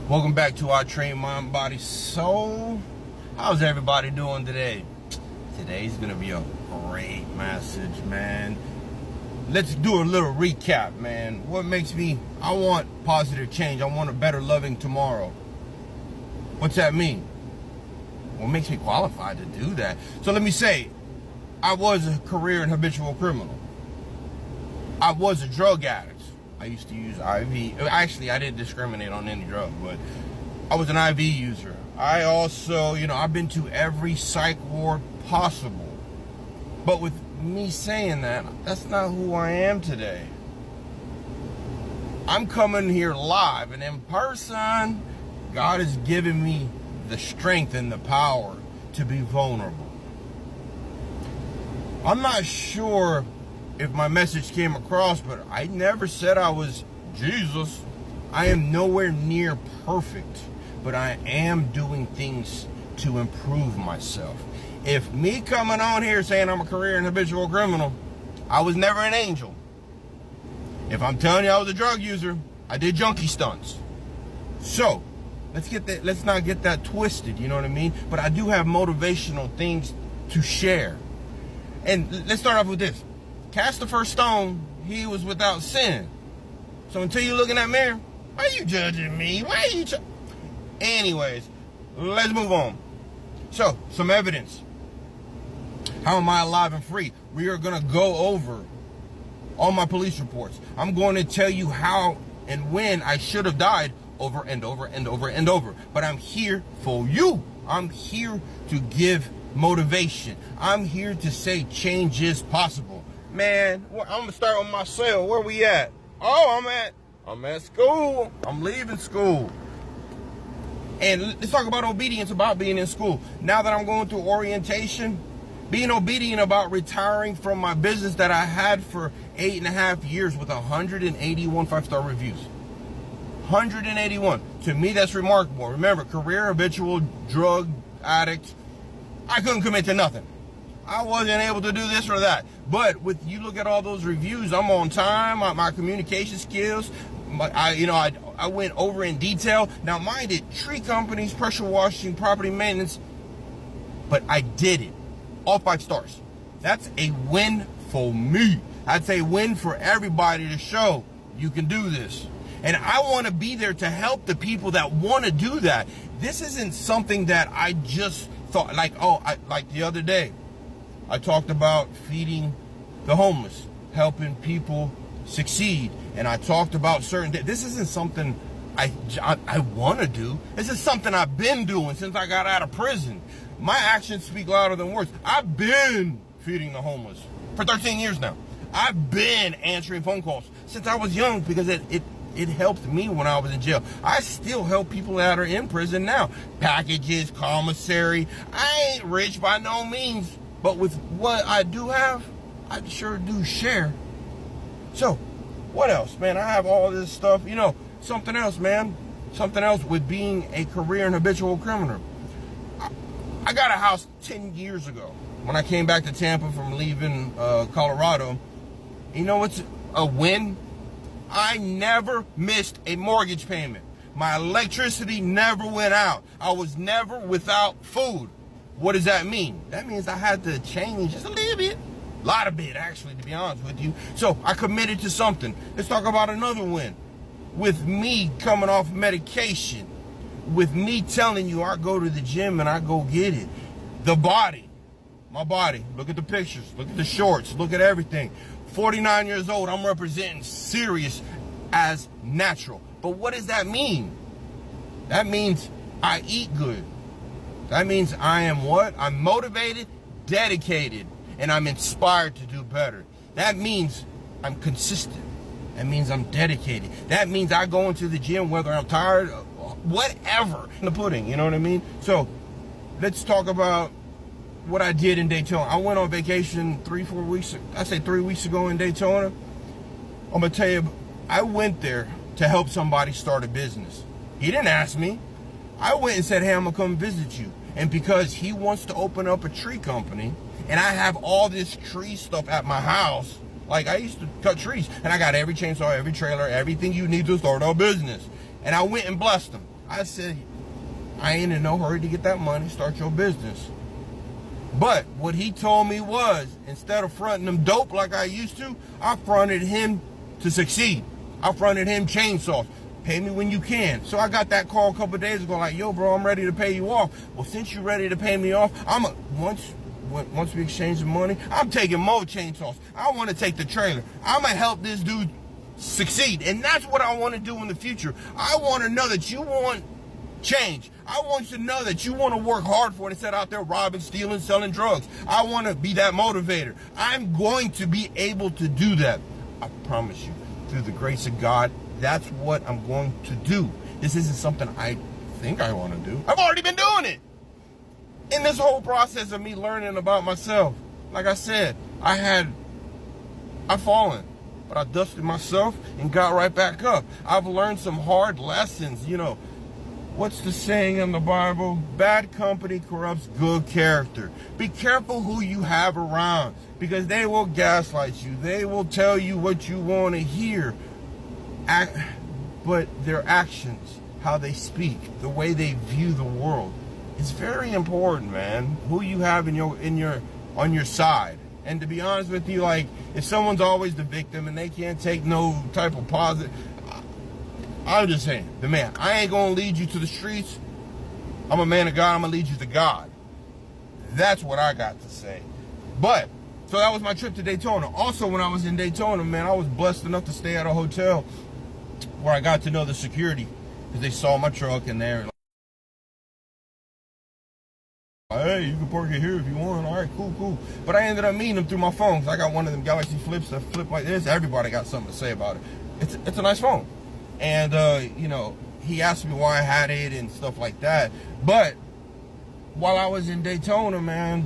Welcome back to our Train Mind, Body, Soul. How's everybody doing today? Today's gonna be a great message, man. Let's do a little recap, man. What makes me, I want positive change. I want a better loving tomorrow. What's that mean? What makes me qualified to do that? So let me say, I was a career and habitual criminal. I was a drug addict. I used to use IV. Actually, I didn't discriminate on any drug, but I was an IV user. I also, I've been to every psych ward possible. But with me saying that, that's not who I am today. I'm coming here live and in person. God has given me the strength and the power to be vulnerable. I'm not sure if my message came across, but I never said I was Jesus. I am nowhere near perfect, but I am doing things to improve myself. If me coming on here saying I'm a career and habitual criminal, I was never an angel. If I'm telling you I was a drug user, I did junkie stunts. So let's not get that twisted, you know what I mean? But I do have motivational things to share. And let's start off with this. Cast the first stone, he was without sin. So until you look in that mirror, why are you judging me? Why are you Anyways, let's move on. So, some evidence. How am I alive and free? We are going to go over all my police reports. I'm going to tell you how and when I should have died over and over and over and over. But I'm here for you. I'm here to give motivation. I'm here to say change is possible. Man, I'm gonna start with myself. Where we at? Oh, I'm at school. I'm leaving school. And let's talk about obedience about being in school. Now that I'm going through orientation, being obedient about retiring from my business that I had for 8.5 years with 181 5-star reviews. 181. To me, that's remarkable. Remember, career habitual drug addict. I couldn't commit to nothing. I wasn't able to do this or that. But with you look at all those reviews, I'm on time, my communication skills, I went over in detail. Now, mind it, tree companies, pressure washing, property maintenance, but I did it. All 5 stars. That's a win for me. That's a win for everybody to show you can do this. And I want to be there to help the people that want to do that. This isn't something that I just thought, like the other day. I talked about feeding the homeless, helping people succeed. And I talked about this isn't something I want to do. This is something I've been doing since I got out of prison. My actions speak louder than words. I've been feeding the homeless for 13 years now. I've been answering phone calls since I was young because it helped me when I was in jail. I still help people that are in prison now. Packages, commissary. I ain't rich by no means. But with what I do have, I sure do share. So, what else, man? I have all this stuff. Something else, man. Something else with being a career and habitual criminal. I got a house 10 years ago when I came back to Tampa from leaving Colorado. You know what's a win? I never missed a mortgage payment. My electricity never went out. I was never without food. What does that mean? That means I had to change just a little bit. A lot of bit, actually, to be honest with you. So I committed to something. Let's talk about another win. With me coming off medication, with me telling you I go to the gym and I go get it. The body, my body, look at the pictures, look at the shorts, look at everything. 49 years old, I'm representing serious as natural. But what does that mean? That means I eat good. That means I am what? I'm motivated, dedicated, and I'm inspired to do better. That means I'm consistent. That means I'm dedicated. That means I go into the gym whether I'm tired, whatever, in the pudding, you know what I mean? So let's talk about what I did in Daytona. I went on vacation 3 weeks ago in Daytona. I'm going to tell you, I went there to help somebody start a business. He didn't ask me. I went and said, hey, I'm going to come visit you. And because he wants to open up a tree company, and I have all this tree stuff at my house, like I used to cut trees, and I got every chainsaw, every trailer, everything you need to start a business. And I went and blessed him. I said, I ain't in no hurry to get that money. Start your business. But what he told me was, instead of fronting him dope like I used to, I fronted him to succeed. I fronted him chainsaws. Pay me when you can. So I got that call a couple of days ago, like, yo, bro, I'm ready to pay you off. Well, since you're ready to pay me off, once we exchange the money, I'm taking more chainsaws. I want to take the trailer. I'm going to help this dude succeed. And that's what I want to do in the future. I want to know that you want change. I want you to know that you want to work hard for it instead of out there robbing, stealing, selling drugs. I want to be that motivator. I'm going to be able to do that. I promise you, through the grace of God, that's what I'm going to do. This isn't something I think I want to do. I've already been doing it. In this whole process of me learning about myself, like I said, I've fallen, but I dusted myself and got right back up. I've learned some hard lessons. You know, what's the saying in the Bible? Bad company corrupts good character. Be careful who you have around, because they will gaslight you. They will tell you what you want to hear. But their actions, how they speak, the way they view the world, is very important, man. Who you have on your side. And to be honest with you, like, if someone's always the victim and they can't take no type of positive, I'm just saying, I ain't gonna lead you to the streets. I'm a man of God. I'm gonna lead you to God. That's what I got to say. But so that was my trip to Daytona. Also, when I was in Daytona, man, I was blessed enough to stay at a hotel where I got to know the security, because they saw my truck in there. Hey, you can park it here if you want. All right, cool. But I ended up meeting them through my phone, because I got one of them Galaxy Flips that flip like this. Everybody got something to say about it. It's a nice phone. And, you know, he asked me why I had it and stuff like that. But while I was in Daytona, man,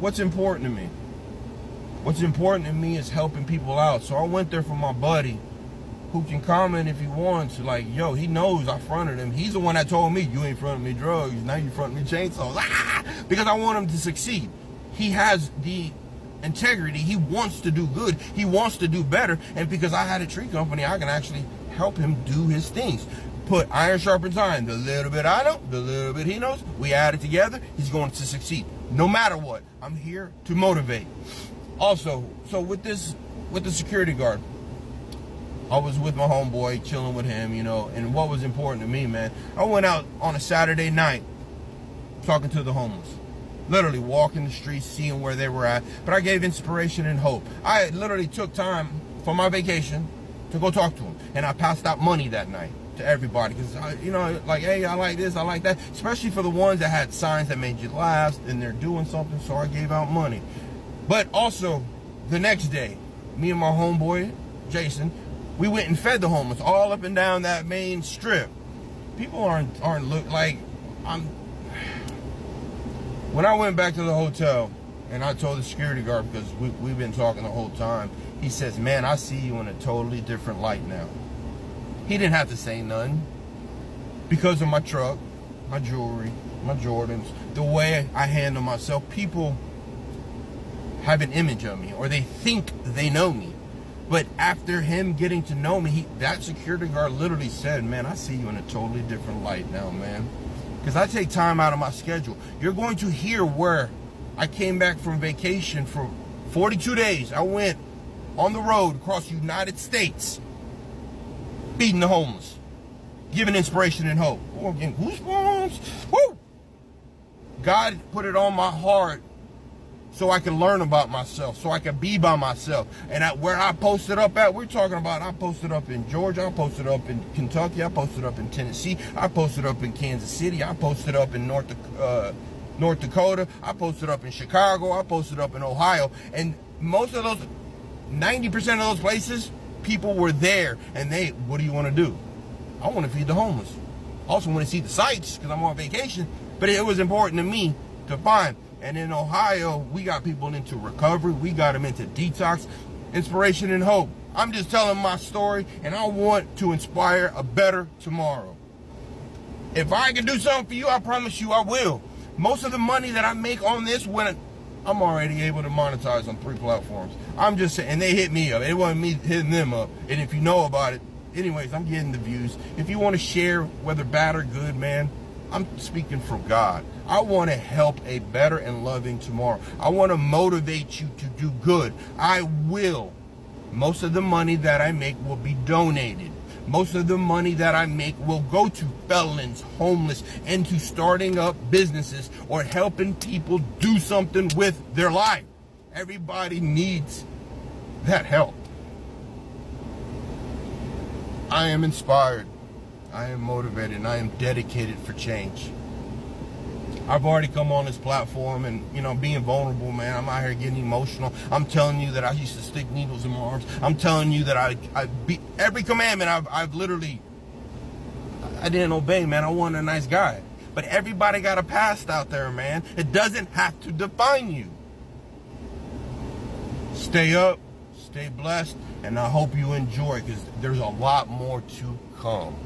what's important to me? What's important to me is helping people out. So I went there for my buddy, who can comment if he wants. Like, yo, he knows I fronted him. He's the one that told me, you ain't fronting me drugs, now you fronting me chainsaws. Because I want him to succeed. He has the integrity. He wants to do good. He wants to do better. And because I had a tree company, I can actually help him do his things. Put iron sharpens iron. The little bit I know, the little bit he knows, we add it together, he's going to succeed. No matter what, I'm here to motivate. Also, so with the security guard, I was with my homeboy, chilling with him, you know, and what was important to me, man, I went out on a Saturday night talking to the homeless. Literally walking the streets, seeing where they were at. But I gave inspiration and hope. I literally took time for my vacation to go talk to them. And I passed out money that night to everybody. Because, you know, like, hey, I like this, I like that. Especially for the ones that had signs that made you laugh and they're doing something. So I gave out money. But also, the next day, me and my homeboy, Jason, we went and fed the homeless all up and down that main strip. People aren't like, when I went back to the hotel and I told the security guard, because we've been talking the whole time, he says, man, I see you in a totally different light now. He didn't have to say nothing, because of my truck, my jewelry, my Jordans, the way I handle myself. People have an image of me, or they think they know me. But after him getting to know me, that security guard literally said, man, I see you in a totally different light now, man. Because I take time out of my schedule. You're going to hear where I came back from vacation for 42 days. I went on the road across the United States, feeding the homeless, giving inspiration and hope. Oh, I'm getting goosebumps. Woo! God put it on my heart so I can learn about myself, so I can be by myself. And where I posted up at, we're talking about, I posted up in Georgia, I posted up in Kentucky, I posted up in Tennessee, I posted up in Kansas City, I posted up in North Dakota, I posted up in Chicago, I posted up in Ohio. And most of those, 90% of those places, people were there. And what do you want to do? I want to feed the homeless. I also want to see the sights, because I'm on vacation. But it was important to me to find. And in Ohio, we got people into recovery. We got them into detox, inspiration, and hope. I'm just telling my story, and I want to inspire a better tomorrow. If I can do something for you, I promise you I will. Most of the money that I make on this, when I'm already able to monetize on 3 platforms. I'm just saying, and they hit me up. It wasn't me hitting them up. And if you know about it, anyways, I'm getting the views. If you want to share, whether bad or good, man, I'm speaking for God. I want to help a better and loving tomorrow. I want to motivate you to do good. I will. Most of the money that I make will be donated. Most of the money that I make will go to felons, homeless, and to starting up businesses or helping people do something with their life. Everybody needs that help. I am inspired. I am motivated, and I am dedicated for change. I've already come on this platform and, being vulnerable, man. I'm out here getting emotional. I'm telling you that I used to stick needles in my arms. I'm telling you that I beat every commandment. I've literally, I didn't obey, man. I wasn't a nice guy. But everybody got a past out there, man. It doesn't have to define you. Stay up, stay blessed, and I hope you enjoy, because there's a lot more to come.